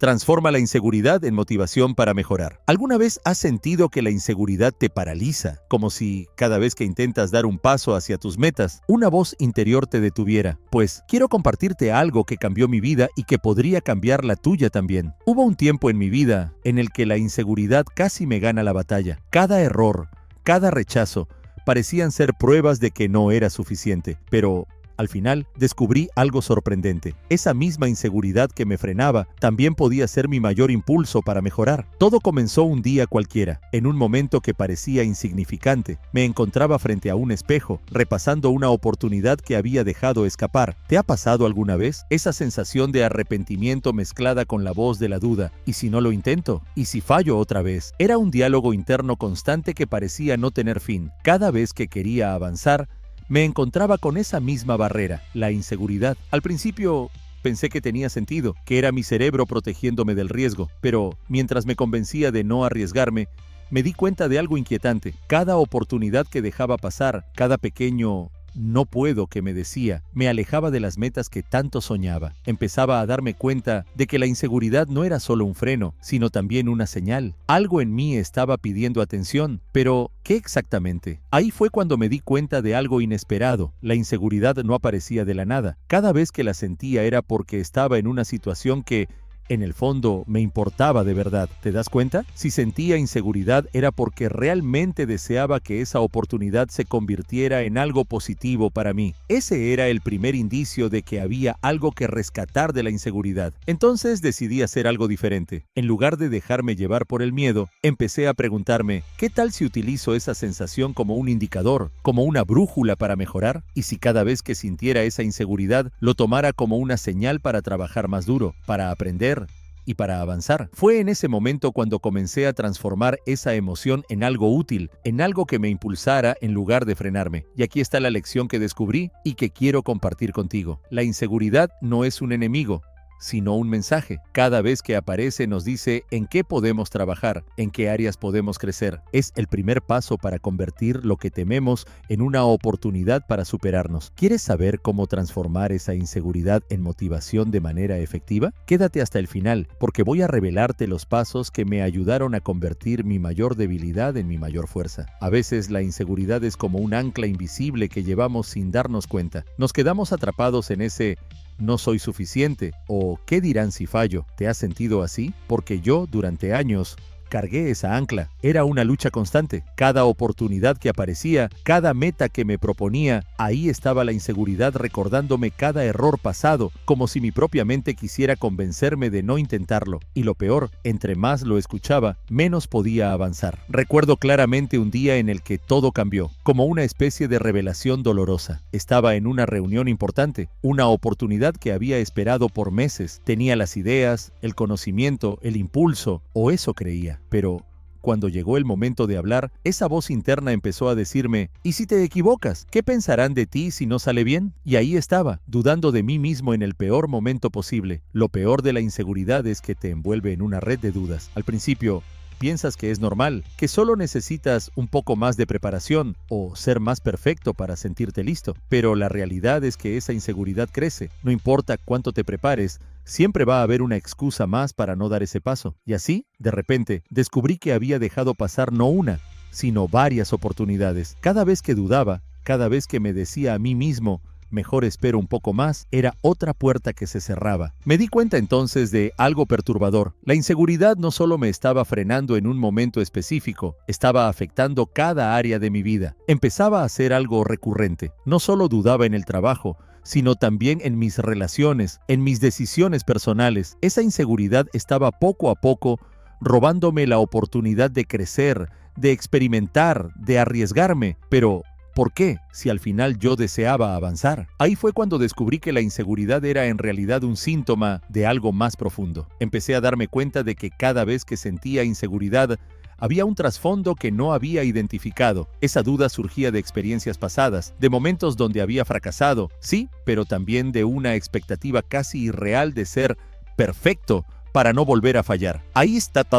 Transforma la inseguridad en motivación para mejorar. ¿Alguna vez has sentido que la inseguridad te paraliza? Como si cada vez que intentas dar un paso hacia tus metas, una voz interior te detuviera. Pues quiero compartirte algo que cambió mi vida y que podría cambiar la tuya también. Hubo un tiempo en mi vida en el que la inseguridad casi me gana la batalla. Cada error, cada rechazo, parecían ser pruebas de que no era suficiente. Pero al final, descubrí algo sorprendente. Esa misma inseguridad que me frenaba también podía ser mi mayor impulso para mejorar. Todo comenzó un día cualquiera, en un momento que parecía insignificante. Me encontraba frente a un espejo, repasando una oportunidad que había dejado escapar. ¿Te ha pasado alguna vez? Esa sensación de arrepentimiento mezclada con la voz de la duda. ¿Y si no lo intento? ¿Y si fallo otra vez? Era un diálogo interno constante que parecía no tener fin. Cada vez que quería avanzar, me encontraba con esa misma barrera, la inseguridad. Al principio pensé que tenía sentido, que era mi cerebro protegiéndome del riesgo, pero mientras me convencía de no arriesgarme, me di cuenta de algo inquietante. Cada oportunidad que dejaba pasar, cada pequeño "no puedo" que me decía, me alejaba de las metas que tanto soñaba. Empezaba a darme cuenta de que la inseguridad no era solo un freno, sino también una señal. Algo en mí estaba pidiendo atención, pero ¿qué exactamente? Ahí fue cuando me di cuenta de algo inesperado. La inseguridad no aparecía de la nada. Cada vez que la sentía era porque estaba en una situación que en el fondo me importaba de verdad. ¿Te das cuenta? Si sentía inseguridad era porque realmente deseaba que esa oportunidad se convirtiera en algo positivo para mí. Ese era el primer indicio de que había algo que rescatar de la inseguridad. Entonces decidí hacer algo diferente. En lugar de dejarme llevar por el miedo, empecé a preguntarme, ¿qué tal si utilizo esa sensación como un indicador, como una brújula para mejorar? ¿Y si cada vez que sintiera esa inseguridad, lo tomara como una señal para trabajar más duro, para aprender y para avanzar? Fue en ese momento cuando comencé a transformar esa emoción en algo útil, en algo que me impulsara en lugar de frenarme. Y aquí está la lección que descubrí y que quiero compartir contigo. La inseguridad no es un enemigo, sino un mensaje. Cada vez que aparece nos dice en qué podemos trabajar, en qué áreas podemos crecer. Es el primer paso para convertir lo que tememos en una oportunidad para superarnos. ¿Quieres saber cómo transformar esa inseguridad en motivación de manera efectiva? Quédate hasta el final, porque voy a revelarte los pasos que me ayudaron a convertir mi mayor debilidad en mi mayor fuerza. A veces la inseguridad es como un ancla invisible que llevamos sin darnos cuenta. Nos quedamos atrapados en ese "no soy suficiente" o "¿qué dirán si fallo?". ¿Te has sentido así? Porque yo, durante años, cargué esa ancla. Era una lucha constante. Cada oportunidad que aparecía, cada meta que me proponía, ahí estaba la inseguridad recordándome cada error pasado, como si mi propia mente quisiera convencerme de no intentarlo. Y lo peor, entre más lo escuchaba, menos podía avanzar. Recuerdo claramente un día en el que todo cambió, como una especie de revelación dolorosa. Estaba en una reunión importante, una oportunidad que había esperado por meses. Tenía las ideas, el conocimiento, el impulso, o eso creía. Pero cuando llegó el momento de hablar, esa voz interna empezó a decirme, ¿y si te equivocas? ¿Qué pensarán de ti si no sale bien? Y ahí estaba, dudando de mí mismo en el peor momento posible. Lo peor de la inseguridad es que te envuelve en una red de dudas. Al principio, piensas que es normal, que solo necesitas un poco más de preparación o ser más perfecto para sentirte listo. Pero la realidad es que esa inseguridad crece. No importa cuánto te prepares, siempre va a haber una excusa más para no dar ese paso. Y así, de repente, descubrí que había dejado pasar no una, sino varias oportunidades. Cada vez que dudaba, cada vez que me decía a mí mismo, mejor espero un poco más, era otra puerta que se cerraba. Me di cuenta entonces de algo perturbador. La inseguridad no solo me estaba frenando en un momento específico, estaba afectando cada área de mi vida. Empezaba a ser algo recurrente. No solo dudaba en el trabajo, sino también en mis relaciones, en mis decisiones personales. Esa inseguridad estaba poco a poco robándome la oportunidad de crecer, de experimentar, de arriesgarme. Pero ¿por qué? Si al final yo deseaba avanzar. Ahí fue cuando descubrí que la inseguridad era en realidad un síntoma de algo más profundo. Empecé a darme cuenta de que cada vez que sentía inseguridad, había un trasfondo que no había identificado. Esa duda surgía de experiencias pasadas, de momentos donde había fracasado, sí, pero también de una expectativa casi irreal de ser perfecto para no volver a fallar. Ahí estaba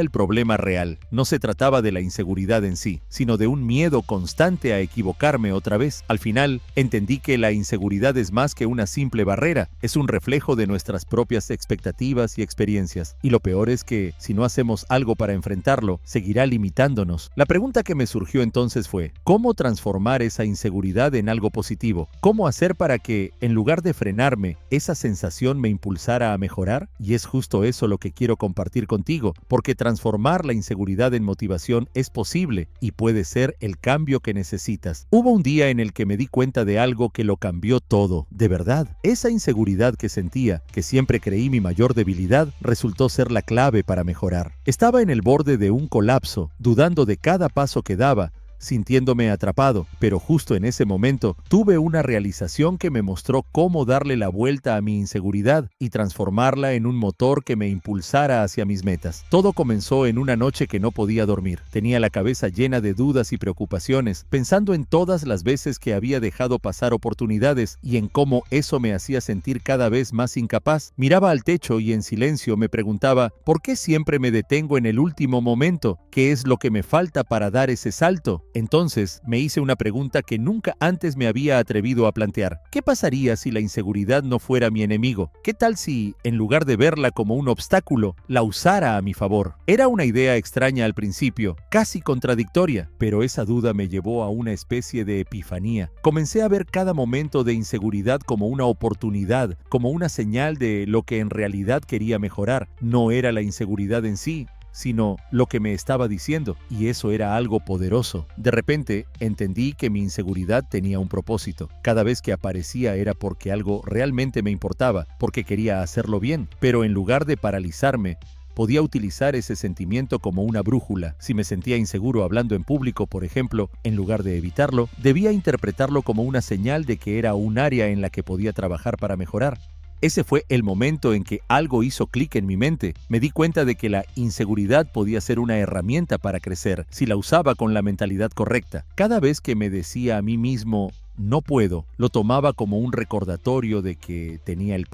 el problema real. No se trataba de la inseguridad en sí, sino de un miedo constante a equivocarme otra vez. Al final, entendí que la inseguridad es más que una simple barrera, es un reflejo de nuestras propias expectativas y experiencias. Y lo peor es que, si no hacemos algo para enfrentarlo, seguirá limitándonos. La pregunta que me surgió entonces fue, ¿cómo transformar esa inseguridad en algo positivo? ¿Cómo hacer para que, en lugar de frenarme, esa sensación me impulsara a mejorar? Y es justo eso lo que quiero compartir contigo, porque transformar la inseguridad en motivación es posible y puede ser el cambio que necesitas. Hubo un día en el que me di cuenta de algo que lo cambió todo, de verdad. Esa inseguridad que sentía, que siempre creí mi mayor debilidad, resultó ser la clave para mejorar. Estaba en el borde de un colapso, dudando de cada paso que daba, sintiéndome atrapado, pero justo en ese momento tuve una realización que me mostró cómo darle la vuelta a mi inseguridad y transformarla en un motor que me impulsara hacia mis metas. Todo comenzó en una noche que no podía dormir. Tenía la cabeza llena de dudas y preocupaciones, pensando en todas las veces que había dejado pasar oportunidades y en cómo eso me hacía sentir cada vez más incapaz. Miraba al techo y en silencio me preguntaba, ¿por qué siempre me detengo en el último momento? ¿Qué es lo que me falta para dar ese salto? Entonces me hice una pregunta que nunca antes me había atrevido a plantear. ¿Qué pasaría si la inseguridad no fuera mi enemigo? ¿Qué tal si, en lugar de verla como un obstáculo, la usara a mi favor? Era una idea extraña al principio, casi contradictoria, pero esa duda me llevó a una especie de epifanía. Comencé a ver cada momento de inseguridad como una oportunidad, como una señal de lo que en realidad quería mejorar. No era la inseguridad en sí, sino lo que me estaba diciendo, y eso era algo poderoso. De repente, entendí que mi inseguridad tenía un propósito. Cada vez que aparecía era porque algo realmente me importaba, porque quería hacerlo bien, pero en lugar de paralizarme, podía utilizar ese sentimiento como una brújula. Si me sentía inseguro hablando en público, por ejemplo, en lugar de evitarlo, debía interpretarlo como una señal de que era un área en la que podía trabajar para mejorar. Ese fue el momento en que algo hizo clic en mi mente. Me di cuenta de que la inseguridad podía ser una herramienta para crecer si la usaba con la mentalidad correcta. Cada vez que me decía a mí mismo, no puedo, lo tomaba como un recordatorio de que tenía el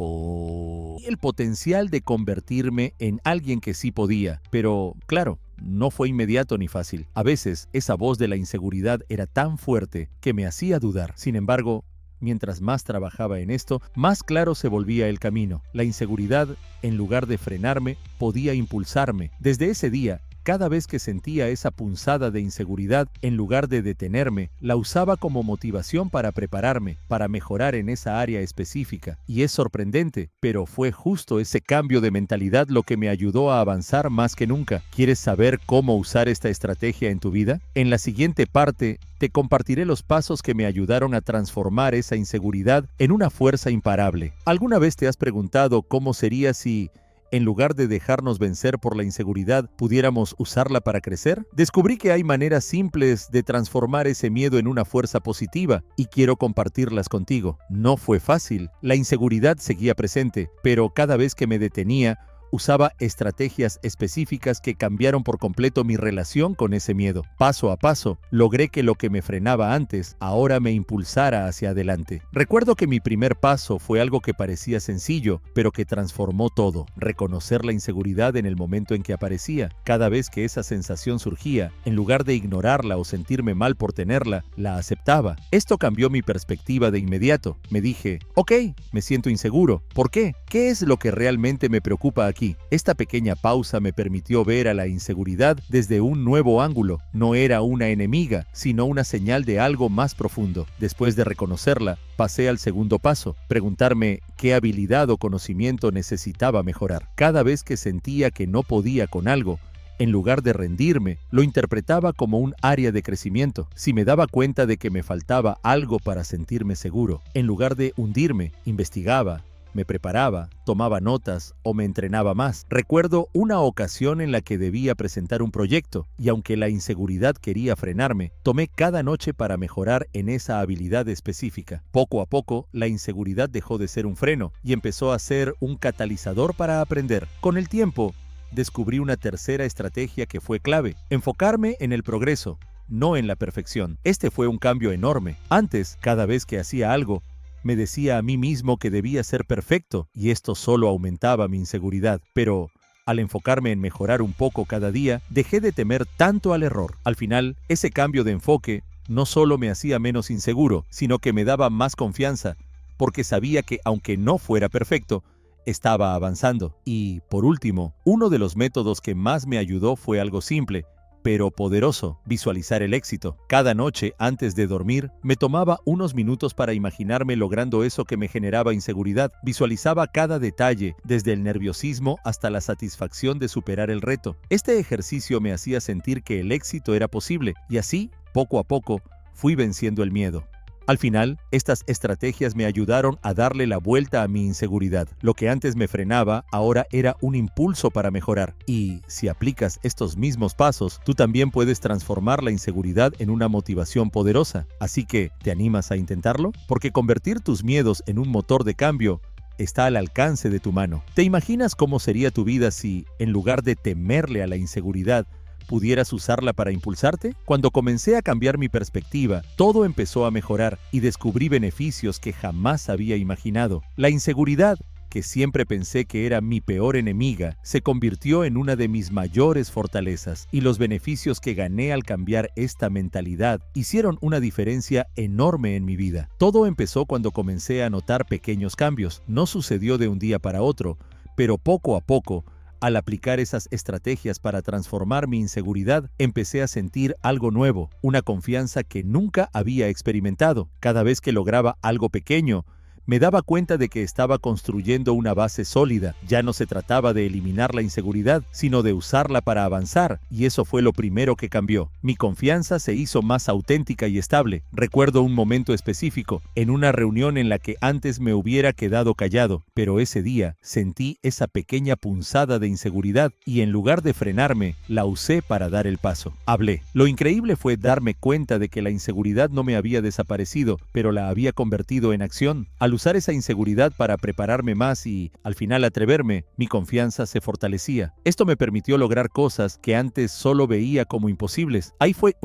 potencial de convertirme en alguien que sí podía. Pero, claro, no fue inmediato ni fácil. A veces, esa voz de la inseguridad era tan fuerte que me hacía dudar. Sin embargo, mientras más trabajaba en esto, más claro se volvía el camino. La inseguridad, en lugar de frenarme, podía impulsarme. Desde ese día, cada vez que sentía esa punzada de inseguridad, en lugar de detenerme, la usaba como motivación para prepararme, para mejorar en esa área específica. Y es sorprendente, pero fue justo ese cambio de mentalidad lo que me ayudó a avanzar más que nunca. ¿Quieres saber cómo usar esta estrategia en tu vida? En la siguiente parte, te compartiré los pasos que me ayudaron a transformar esa inseguridad en una fuerza imparable. ¿Alguna vez te has preguntado cómo sería si, en lugar de dejarnos vencer por la inseguridad, pudiéramos usarla para crecer? Descubrí que hay maneras simples de transformar ese miedo en una fuerza positiva y quiero compartirlas contigo. No fue fácil, la inseguridad seguía presente, pero cada vez que me detenía, usaba estrategias específicas que cambiaron por completo mi relación con ese miedo. Paso a paso, logré que lo que me frenaba antes, ahora me impulsara hacia adelante. Recuerdo que mi primer paso fue algo que parecía sencillo, pero que transformó todo. Reconocer la inseguridad en el momento en que aparecía. Cada vez que esa sensación surgía, en lugar de ignorarla o sentirme mal por tenerla, la aceptaba. Esto cambió mi perspectiva de inmediato. Me dije, ok, me siento inseguro. ¿Por qué? ¿Qué es lo que realmente me preocupa aquí? Esta pequeña pausa me permitió ver a la inseguridad desde un nuevo ángulo. No era una enemiga, sino una señal de algo más profundo. Después de reconocerla, pasé al segundo paso, preguntarme qué habilidad o conocimiento necesitaba mejorar. Cada vez que sentía que no podía con algo, en lugar de rendirme, lo interpretaba como un área de crecimiento. Si me daba cuenta de que me faltaba algo para sentirme seguro, en lugar de hundirme, investigaba, me preparaba, tomaba notas o me entrenaba más. Recuerdo una ocasión en la que debía presentar un proyecto y aunque la inseguridad quería frenarme, tomé cada noche para mejorar en esa habilidad específica. Poco a poco, la inseguridad dejó de ser un freno y empezó a ser un catalizador para aprender. Con el tiempo, descubrí una tercera estrategia que fue clave: enfocarme en el progreso, no en la perfección. Este fue un cambio enorme. Antes, cada vez que hacía algo, Me decía a mí mismo que debía ser perfecto, y esto solo aumentaba mi inseguridad. Pero al enfocarme en mejorar un poco cada día, dejé de temer tanto al error. Al final, ese cambio de enfoque no solo me hacía menos inseguro, sino que me daba más confianza, porque sabía que aunque no fuera perfecto, estaba avanzando. Y, por último, uno de los métodos que más me ayudó fue algo simple, pero poderoso: visualizar el éxito. Cada noche, antes de dormir, me tomaba unos minutos para imaginarme logrando eso que me generaba inseguridad. Visualizaba cada detalle, desde el nerviosismo hasta la satisfacción de superar el reto. Este ejercicio me hacía sentir que el éxito era posible, y así, poco a poco, fui venciendo el miedo. Al final, estas estrategias me ayudaron a darle la vuelta a mi inseguridad. Lo que antes me frenaba, ahora era un impulso para mejorar. Y si aplicas estos mismos pasos, tú también puedes transformar la inseguridad en una motivación poderosa. Así que, ¿te animas a intentarlo? Porque convertir tus miedos en un motor de cambio está al alcance de tu mano. ¿Te imaginas cómo sería tu vida si, en lugar de temerle a la inseguridad, pudieras usarla para impulsarte? Cuando comencé a cambiar mi perspectiva, todo empezó a mejorar y descubrí beneficios que jamás había imaginado. La inseguridad, que siempre pensé que era mi peor enemiga, se convirtió en una de mis mayores fortalezas, y los beneficios que gané al cambiar esta mentalidad hicieron una diferencia enorme en mi vida. Todo empezó cuando comencé a notar pequeños cambios. No sucedió de un día para otro, pero poco a poco, al aplicar esas estrategias para transformar mi inseguridad, empecé a sentir algo nuevo, una confianza que nunca había experimentado. Cada vez que lograba algo pequeño, me daba cuenta de que estaba construyendo una base sólida. Ya no se trataba de eliminar la inseguridad, sino de usarla para avanzar, y eso fue lo primero que cambió. Mi confianza se hizo más auténtica y estable. Recuerdo un momento específico, en una reunión en la que antes me hubiera quedado callado, pero ese día sentí esa pequeña punzada de inseguridad y en lugar de frenarme, la usé para dar el paso. Hablé. Lo increíble fue darme cuenta de que la inseguridad no me había desaparecido, pero la había convertido en acción. Al usar esa inseguridad para prepararme más y, al final, atreverme, mi confianza se fortalecía. Esto me permitió lograr cosas que antes solo veía como imposibles. Ahí fue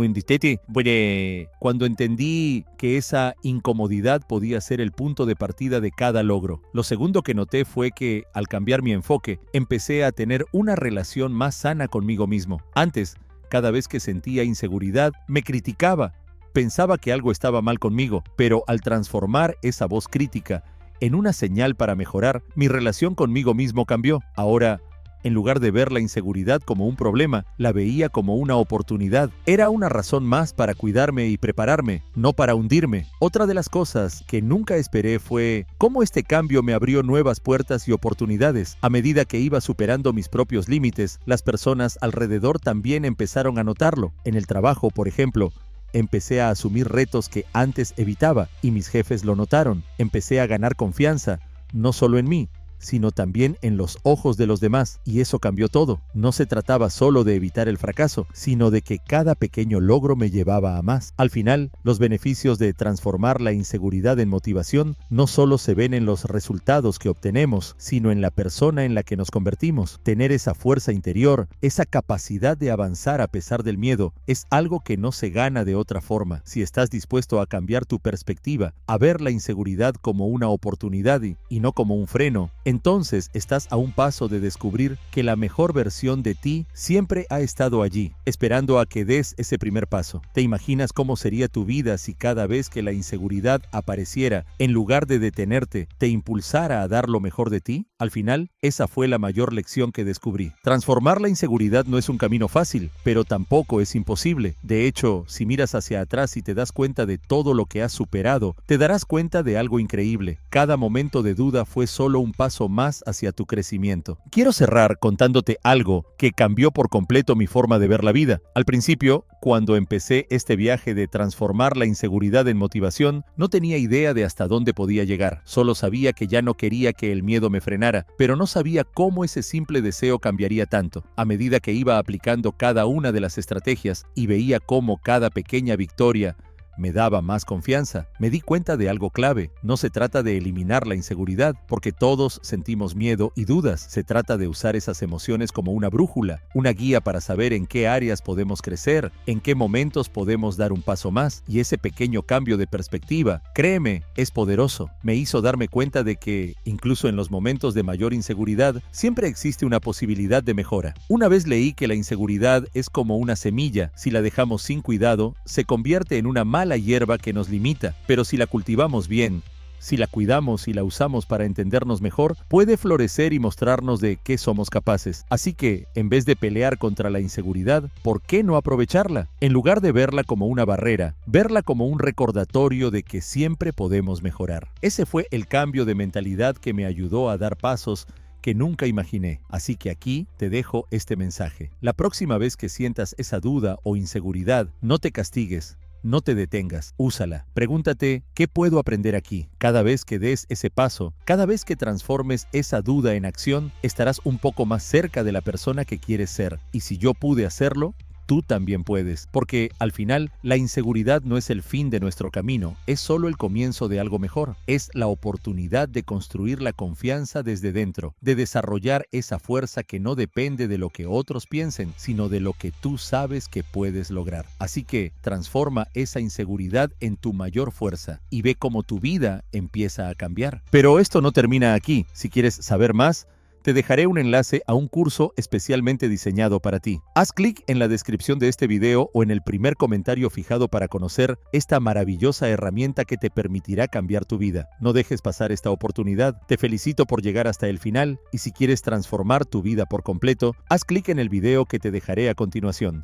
cuando entendí que esa incomodidad podía ser el punto de partida de cada logro. Lo segundo que noté fue que, al cambiar mi enfoque, empecé a tener una relación más sana conmigo mismo. Antes, cada vez que sentía inseguridad, me criticaba. Pensaba que algo estaba mal conmigo, pero al transformar esa voz crítica en una señal para mejorar, mi relación conmigo mismo cambió. Ahora, en lugar de ver la inseguridad como un problema, la veía como una oportunidad. Era una razón más para cuidarme y prepararme, no para hundirme. Otra de las cosas que nunca esperé fue cómo este cambio me abrió nuevas puertas y oportunidades. A medida que iba superando mis propios límites, las personas alrededor también empezaron a notarlo. En el trabajo, por ejemplo, empecé a asumir retos que antes evitaba y mis jefes lo notaron. Empecé a ganar confianza, no solo en mí, sino también en los ojos de los demás, y eso cambió todo. No se trataba solo de evitar el fracaso, sino de que cada pequeño logro me llevaba a más. Al final, los beneficios de transformar la inseguridad en motivación no solo se ven en los resultados que obtenemos, sino en la persona en la que nos convertimos. Tener esa fuerza interior, esa capacidad de avanzar a pesar del miedo, es algo que no se gana de otra forma. Si estás dispuesto a cambiar tu perspectiva, a ver la inseguridad como una oportunidad y no como un freno, entonces estás a un paso de descubrir que la mejor versión de ti siempre ha estado allí, esperando a que des ese primer paso. ¿Te imaginas cómo sería tu vida si cada vez que la inseguridad apareciera, en lugar de detenerte, te impulsara a dar lo mejor de ti? Al final, esa fue la mayor lección que descubrí. Transformar la inseguridad no es un camino fácil, pero tampoco es imposible. De hecho, si miras hacia atrás y te das cuenta de todo lo que has superado, te darás cuenta de algo increíble. Cada momento de duda fue solo un paso más hacia tu crecimiento. Quiero cerrar contándote algo que cambió por completo mi forma de ver la vida. Al principio, cuando empecé este viaje de transformar la inseguridad en motivación, no tenía idea de hasta dónde podía llegar. Solo sabía que ya no quería que el miedo me frenara, pero no sabía cómo ese simple deseo cambiaría tanto. A medida que iba aplicando cada una de las estrategias y veía cómo cada pequeña victoria me daba más confianza. Me di cuenta de algo clave. No se trata de eliminar la inseguridad, porque todos sentimos miedo y dudas. Se trata de usar esas emociones como una brújula, una guía para saber en qué áreas podemos crecer, en qué momentos podemos dar un paso más. Y ese pequeño cambio de perspectiva, créeme, es poderoso. Me hizo darme cuenta de que, incluso en los momentos de mayor inseguridad, siempre existe una posibilidad de mejora. Una vez leí que la inseguridad es como una semilla. Si la dejamos sin cuidado, se convierte en una mala hierba que nos limita. Pero si la cultivamos bien, si la cuidamos y la usamos para entendernos mejor, puede florecer y mostrarnos de qué somos capaces. Así que, en vez de pelear contra la inseguridad, ¿por qué no aprovecharla? En lugar de verla como una barrera, verla como un recordatorio de que siempre podemos mejorar. Ese fue el cambio de mentalidad que me ayudó a dar pasos que nunca imaginé. Así que aquí te dejo este mensaje. La próxima vez que sientas esa duda o inseguridad, no te castigues. No te detengas, úsala. Pregúntate, ¿qué puedo aprender aquí? Cada vez que des ese paso, cada vez que transformes esa duda en acción, estarás un poco más cerca de la persona que quieres ser. Y si yo pude hacerlo, tú también puedes, porque al final la inseguridad no es el fin de nuestro camino, es solo el comienzo de algo mejor. Es la oportunidad de construir la confianza desde dentro, de desarrollar esa fuerza que no depende de lo que otros piensen, sino de lo que tú sabes que puedes lograr. Así que transforma esa inseguridad en tu mayor fuerza y ve cómo tu vida empieza a cambiar. Pero esto no termina aquí. Si quieres saber más, te dejaré un enlace a un curso especialmente diseñado para ti. Haz clic en la descripción de este video o en el primer comentario fijado para conocer esta maravillosa herramienta que te permitirá cambiar tu vida. No dejes pasar esta oportunidad. Te felicito por llegar hasta el final y si quieres transformar tu vida por completo, haz clic en el video que te dejaré a continuación.